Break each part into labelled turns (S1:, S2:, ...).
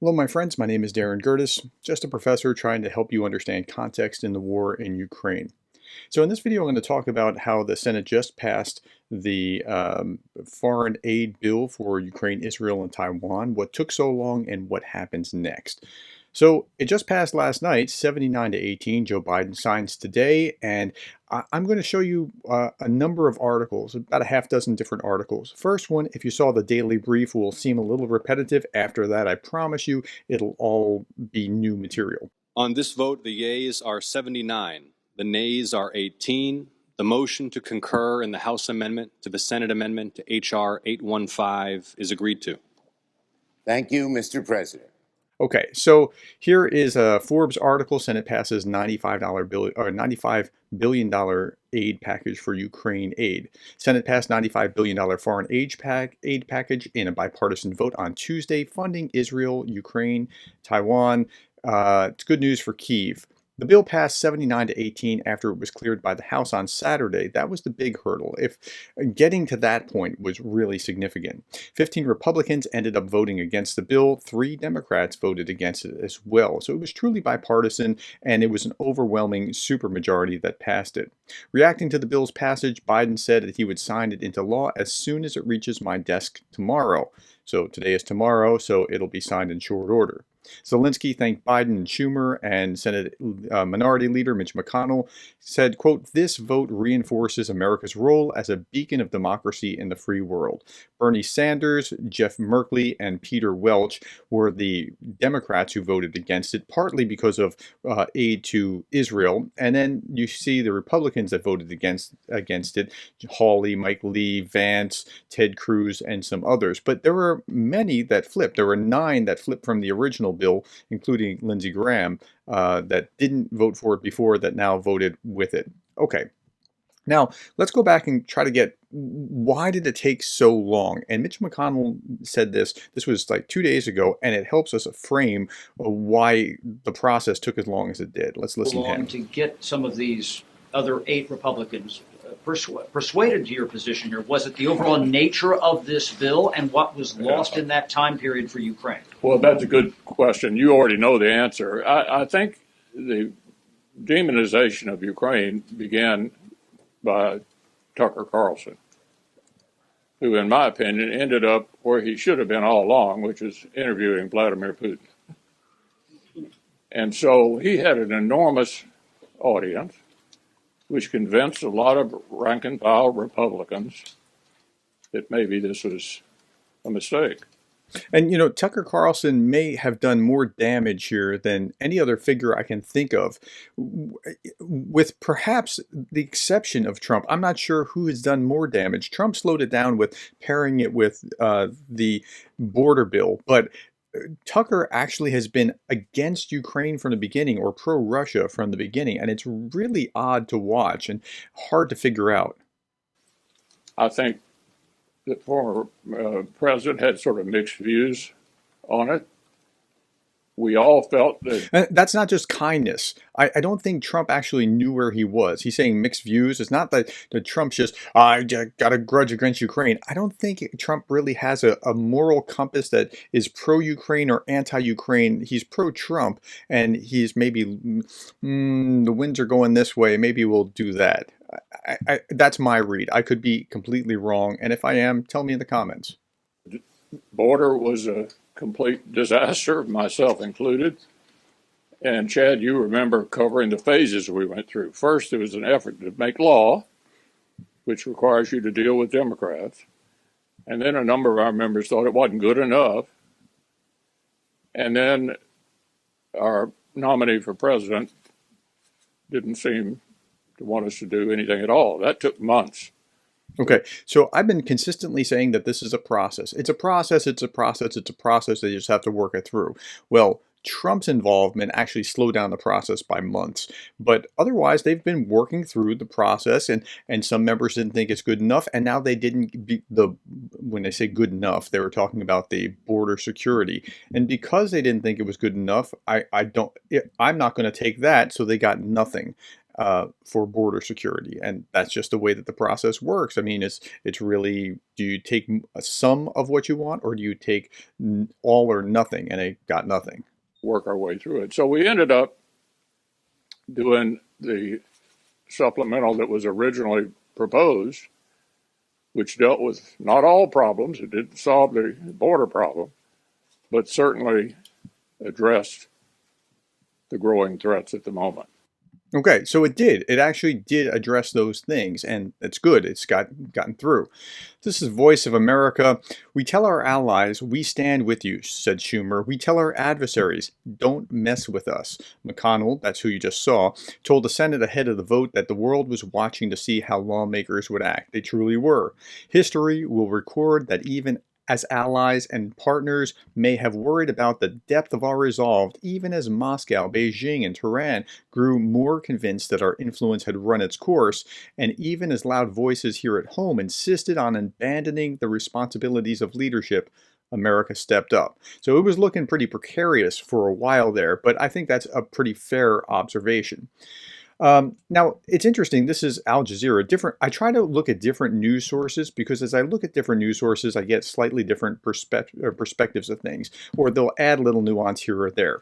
S1: Hello, my friends. My name is Gerdes, just a professor trying to help you understand context in the war in Ukraine. So in this video, I'm going to talk about how the Senate just passed the foreign aid bill for Ukraine, Israel, and Taiwan, what took so long, and what happens next. So it just passed last night, 79 to 18. Joe Biden signs today, and I'm going to show you a number of articles, about a half dozen different articles. First one, if you saw the daily brief, will seem a little repetitive. After that, I promise you, it'll all be new material.
S2: On this vote, the yeas are 79, the nays are 18. The motion to concur in the House amendment to the Senate amendment to H.R. 815 is agreed to.
S3: Thank you, Mr. President.
S1: Okay, so here is a Forbes article. Senate passes $95 billion aid package for Ukraine aid. Senate passed $95 billion foreign aid package in a bipartisan vote on Tuesday, funding Israel, Ukraine, Taiwan. It's good news for Kyiv. The bill passed 79 to 18 after it was cleared by the House on Saturday. That was the big hurdle. If getting to that point was really significant. 15 Republicans ended up voting against the bill. 3 Democrats voted against it as well. So it was truly bipartisan, and it was an overwhelming supermajority that passed it. Reacting to the bill's passage, Biden said that he would sign it into law as soon as it reaches my desk tomorrow. So today is tomorrow, so it'll be signed in short order. Zelensky thanked Biden and Schumer, and Senate Minority Leader Mitch McConnell said, quote, "This vote reinforces America's role as a beacon of democracy in the free world." Bernie Sanders, Jeff Merkley, and Peter Welch were the Democrats who voted against it, partly because of aid to Israel. And then you see the Republicans that voted against it, Hawley, Mike Lee, Vance, Ted Cruz, and some others. But there were many that flipped. There were 9 that flipped from the original bill, including Lindsey Graham, that didn't vote for it before, that now voted with it. Okay. Now, let's go back and try to get, why did it take so long? And Mitch McConnell said this was like 2 days ago, and it helps us frame why the process took as long as it did. Let's listen to him.
S4: To get some of these other 8 Republicans persuaded to your position here. Was it the overall nature of this bill and what was lost in that time period for Ukraine?
S5: Well, that's a good question. You already know the answer. I think the demonization of Ukraine began by Tucker Carlson, who, in my opinion, ended up where he should have been all along, which is interviewing Vladimir Putin. And so he had an enormous audience, which convinced a lot of rank-and-file Republicans that maybe this was a mistake.
S1: And, you know, Tucker Carlson may have done more damage here than any other figure I can think of, with perhaps the exception of Trump. I'm not sure who has done more damage. Trump slowed it down with pairing it with the border bill, but Tucker actually has been against Ukraine from the beginning, or pro-Russia from the beginning, and it's really odd to watch and hard to figure out.
S5: I think the former president had sort of mixed views on it. We all felt that...
S1: And that's not just kindness. I don't think Trump actually knew where he was. He's saying mixed views. It's not that Trump's just, I got a grudge against Ukraine. I don't think Trump really has a moral compass that is pro-Ukraine or anti-Ukraine. He's pro-Trump, and he's maybe, the winds are going this way. Maybe we'll do that. That's my read. I could be completely wrong. And if I am, tell me in the comments.
S5: Border was a complete disaster, myself included. And Chad, you remember covering the phases we went through. First, there was an effort to make law, which requires you to deal with Democrats. And then a number of our members thought it wasn't good enough. And then our nominee for president didn't seem to want us to do anything at all. That took months.
S1: Okay, so I've been consistently saying that this is a process. It's a process, it's a process, it's a process. They just have to work it through. Well, Trump's involvement actually slowed down the process by months. But otherwise, they've been working through the process, and some members didn't think it's good enough. And now they didn't, when they say good enough, they were talking about the border security. And because they didn't think it was good enough, I'm not going to take that, so they got nothing. for border security, and that's just the way that the process works. I mean, it's really, do you take some of what you want, or do you take all or nothing? And it got nothing.
S5: Work our way through it. So we ended up doing the supplemental that was originally proposed, which dealt with not all problems. It didn't solve the border problem, but certainly addressed the growing threats at the moment.
S1: Okay, so it did. It actually did address those things, and it's good. It's gotten through. This is Voice of America. We tell our allies, we stand with you, said Schumer. We tell our adversaries, don't mess with us. McConnell, that's who you just saw, told the Senate ahead of the vote that the world was watching to see how lawmakers would act. They truly were. History will record that even as allies and partners may have worried about the depth of our resolve, even as Moscow, Beijing, and Tehran grew more convinced that our influence had run its course, and even as loud voices here at home insisted on abandoning the responsibilities of leadership, America stepped up. So it was looking pretty precarious for a while there, but I think that's a pretty fair observation. Now, it's interesting. This is Al Jazeera. I try to look at different news sources because as I look at different news sources, I get slightly different perspectives of things, or they'll add little nuance here or there.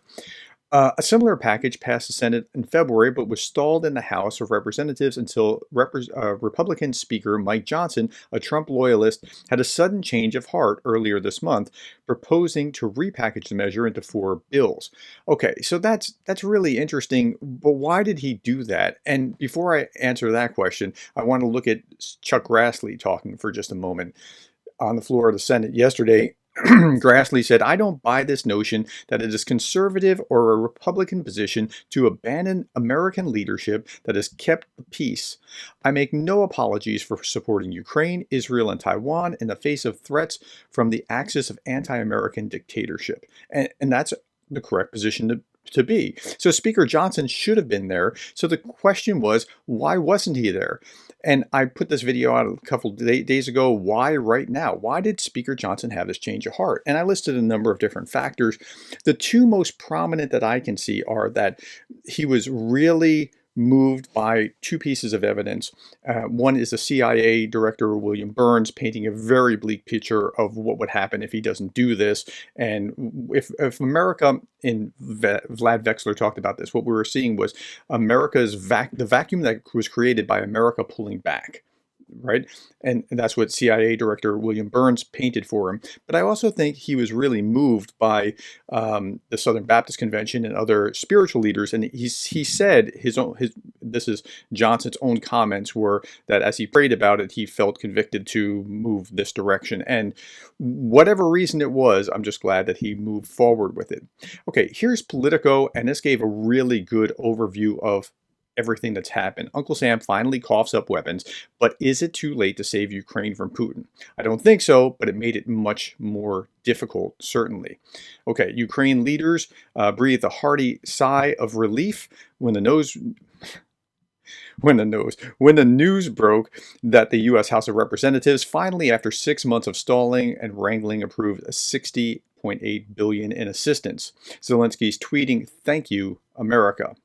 S1: A similar package passed the Senate in February, but was stalled in the House of Representatives until Republican Speaker Mike Johnson, a Trump loyalist, had a sudden change of heart earlier this month, proposing to repackage the measure into 4 bills. Okay, so that's really interesting, but why did he do that? And before I answer that question, I want to look at Chuck Grassley talking for just a moment. On the floor of the Senate yesterday, Grassley said, I don't buy this notion that it is conservative or a Republican position to abandon American leadership that has kept the peace. I make no apologies for supporting Ukraine, Israel, and Taiwan in the face of threats from the axis of anti-American dictatorship. And that's the correct position to be. So Speaker Johnson should have been there. So the question was, why wasn't he there? And I put this video out a couple days ago. Why right now? Why did Speaker Johnson have this change of heart? And I listed a number of different factors. The 2 most prominent that I can see are that he was really moved by 2 pieces of evidence. One is the CIA director, William Burns, painting a very bleak picture of what would happen if he doesn't do this. And if America, and Vlad Vexler talked about this, what we were seeing was America's the vacuum that was created by America pulling back. Right? And that's what CIA Director William Burns painted for him. But I also think he was really moved by the Southern Baptist Convention and other spiritual leaders. And he said this is Johnson's own comments were that as he prayed about it, he felt convicted to move this direction. And whatever reason it was, I'm just glad that he moved forward with it. Okay, here's Politico, and this gave a really good overview of everything that's happened. Uncle Sam finally coughs up weapons, but is it too late to save Ukraine from Putin? I don't think so, but it made it much more difficult, certainly. Okay, Ukraine leaders breathed a hearty sigh of relief when the news broke that the U.S. House of Representatives finally, after 6 months of stalling and wrangling, approved $60.8 billion in assistance. Zelensky's tweeting, "Thank you, America."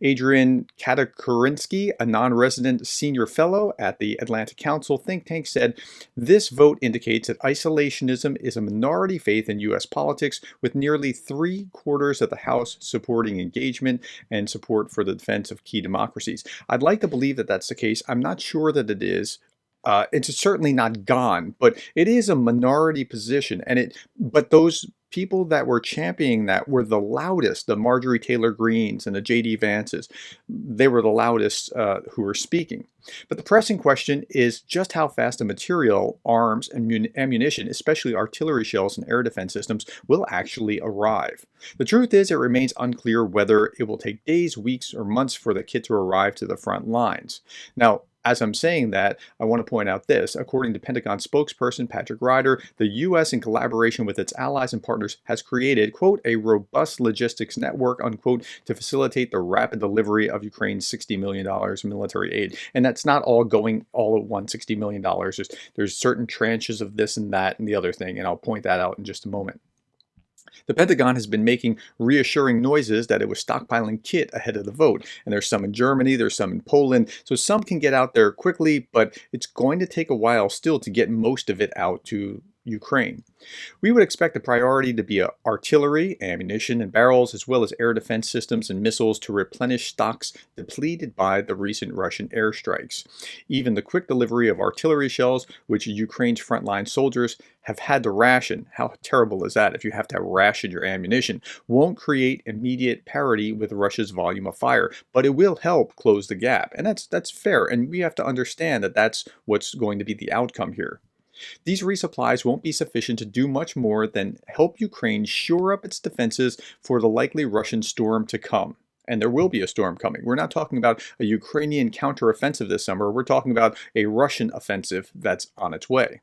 S1: Adrian Katakurinsky, a non-resident senior fellow at the Atlantic Council think tank, said, this vote indicates that isolationism is a minority faith in U.S. politics, with nearly 3/4 of the House supporting engagement and support for the defense of key democracies. I'd like to believe that that's the case. I'm not sure that it is. It's certainly not gone, but it is a minority position. But those people that were championing that were the loudest, the Marjorie Taylor Greens and the J.D. Vances. They were the loudest who were speaking. But the pressing question is just how fast the material, arms, and ammunition, especially artillery shells and air defense systems, will actually arrive. The truth is, it remains unclear whether it will take days, weeks, or months for the kit to arrive to the front lines. Now, as I'm saying that, I want to point out this. According to Pentagon spokesperson Patrick Ryder, the U.S., in collaboration with its allies and partners, has created, quote, a robust logistics network, unquote, to facilitate the rapid delivery of Ukraine's $60 million military aid. And that's not all going all at once, $60 million. There's certain tranches of this and that and the other thing, and I'll point that out in just a moment. The Pentagon has been making reassuring noises that it was stockpiling kit ahead of the vote. And there's some in Germany, there's some in Poland. So some can get out there quickly, but it's going to take a while still to get most of it out to Ukraine. We would expect the priority to be artillery, ammunition, and barrels, as well as air defense systems and missiles to replenish stocks depleted by the recent Russian airstrikes. Even the quick delivery of artillery shells, which Ukraine's frontline soldiers have had to ration, how terrible is that if you have to ration your ammunition, won't create immediate parity with Russia's volume of fire, but it will help close the gap. And that's fair, and we have to understand that that's what's going to be the outcome here. These resupplies won't be sufficient to do much more than help Ukraine shore up its defenses for the likely Russian storm to come. And there will be a storm coming. We're not talking about a Ukrainian counteroffensive this summer. We're talking about a Russian offensive that's on its way.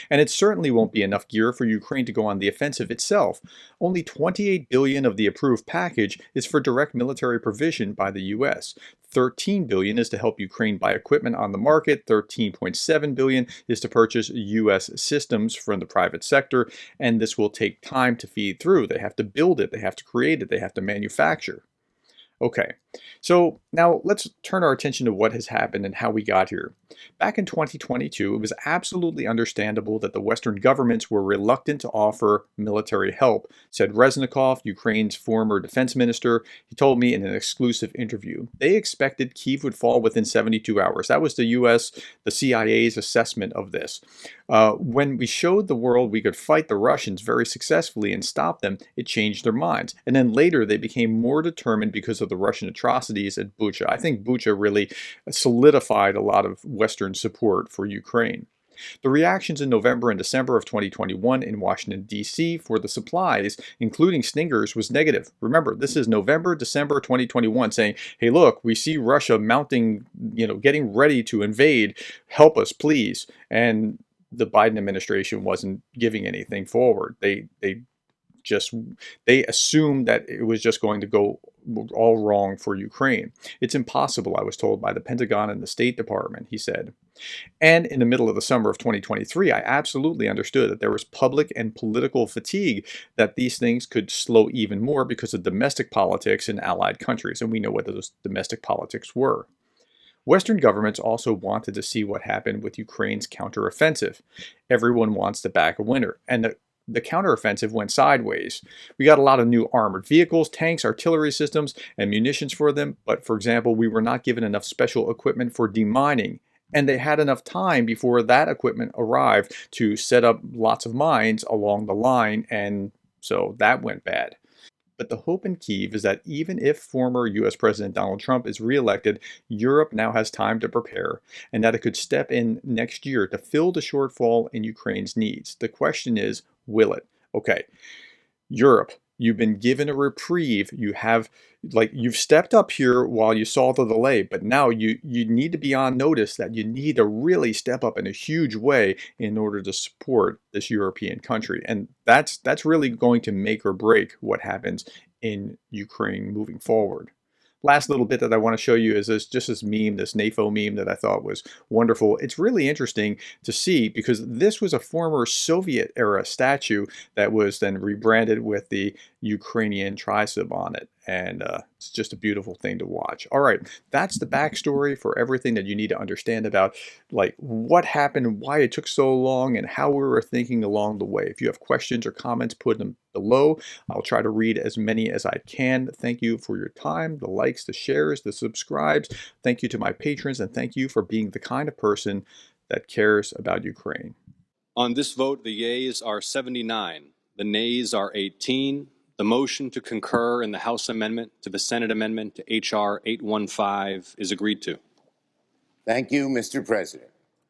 S1: And it certainly won't be enough gear for Ukraine to go on the offensive itself. Only $28 billion of the approved package is for direct military provision by the U.S. $13 billion is to help Ukraine buy equipment on the market. $13.7 billion is to purchase U.S. systems from the private sector, and this will take time to feed through. They have to build it, they have to create it, they have to manufacture. Okay, so now let's turn our attention to what has happened and how we got here. Back in 2022, it was absolutely understandable that the Western governments were reluctant to offer military help, said Reznikov, Ukraine's former defense minister. He told me in an exclusive interview. They expected Kyiv would fall within 72 hours. That was the U.S., the CIA's assessment of this. When we showed the world we could fight the Russians very successfully and stop them, it changed their minds. And then later they became more determined because of the Russian atrocities at Bucha. I think Bucha really solidified a lot of Western support for Ukraine. The reactions in November and December of 2021 in Washington, D.C. for the supplies, including Stingers, was negative. Remember, this is November, December 2021 saying, hey, look, we see Russia mounting, getting ready to invade. Help us, please. And the Biden administration wasn't giving anything forward. They assumed that it was just going to go all wrong for Ukraine. It's impossible, I was told by the Pentagon and the State Department, he said. And in the middle of the summer of 2023, I absolutely understood that there was public and political fatigue, that these things could slow even more because of domestic politics in allied countries. And we know what those domestic politics were. Western governments also wanted to see what happened with Ukraine's counteroffensive. Everyone wants to back a winner. And the counteroffensive went sideways. We got a lot of new armored vehicles, tanks, artillery systems, and munitions for them. But for example, we were not given enough special equipment for demining. And they had enough time before that equipment arrived to set up lots of mines along the line. And so that went bad. But the hope in Kyiv is that even if former U.S. President Donald Trump is reelected, Europe now has time to prepare, and that it could step in next year to fill the shortfall in Ukraine's needs. The question is, will it? Okay, Europe, you've been given a reprieve. You've stepped up here while you saw the delay, but now you need to be on notice that you need to really step up in a huge way in order to support this European country. And that's really going to make or break what happens in Ukraine moving forward. Last little bit that I want to show you is this meme, this NAFO meme that I thought was wonderful. It's really interesting to see because this was a former Soviet era statue that was then rebranded with the Ukrainian tricep on it. And it's just a beautiful thing to watch. All right, that's the backstory for everything that you need to understand about what happened, why it took so long, and how we were thinking along the way. If you have questions or comments, put them below. I'll try to read as many as I can. Thank you for your time, the likes, the shares, the subscribes. Thank you to my patrons, and thank you for being the kind of person that cares about Ukraine.
S2: On this vote, the yeas are 79, the nays are 18. The motion to concur in the House amendment to the Senate amendment to H.R. 815 is agreed to.
S3: Thank you, Mr. President.